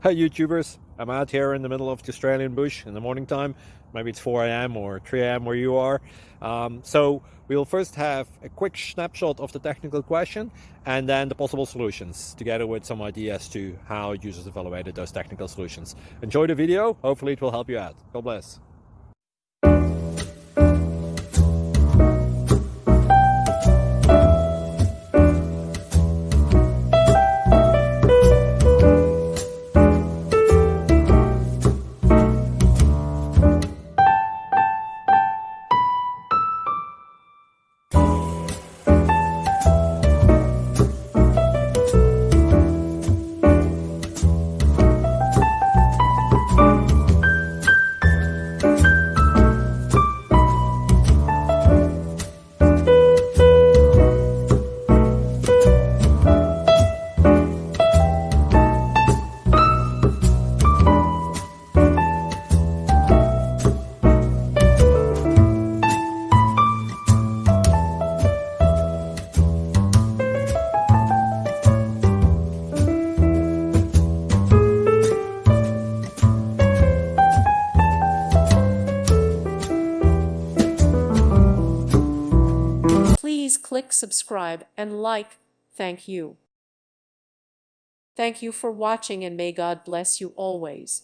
Hi YouTubers, I'm out here in the middle of the Australian bush in the morning time. Maybe it's 4 a.m. or 3 a.m. where you are. So we'll first have a quick snapshot of the technical question and then the possible solutions, together with some ideas to how users evaluated those technical solutions. Enjoy the video, hopefully it will help you out. God bless. Please click subscribe and like. Thank you. Thank you for watching and may God bless you always.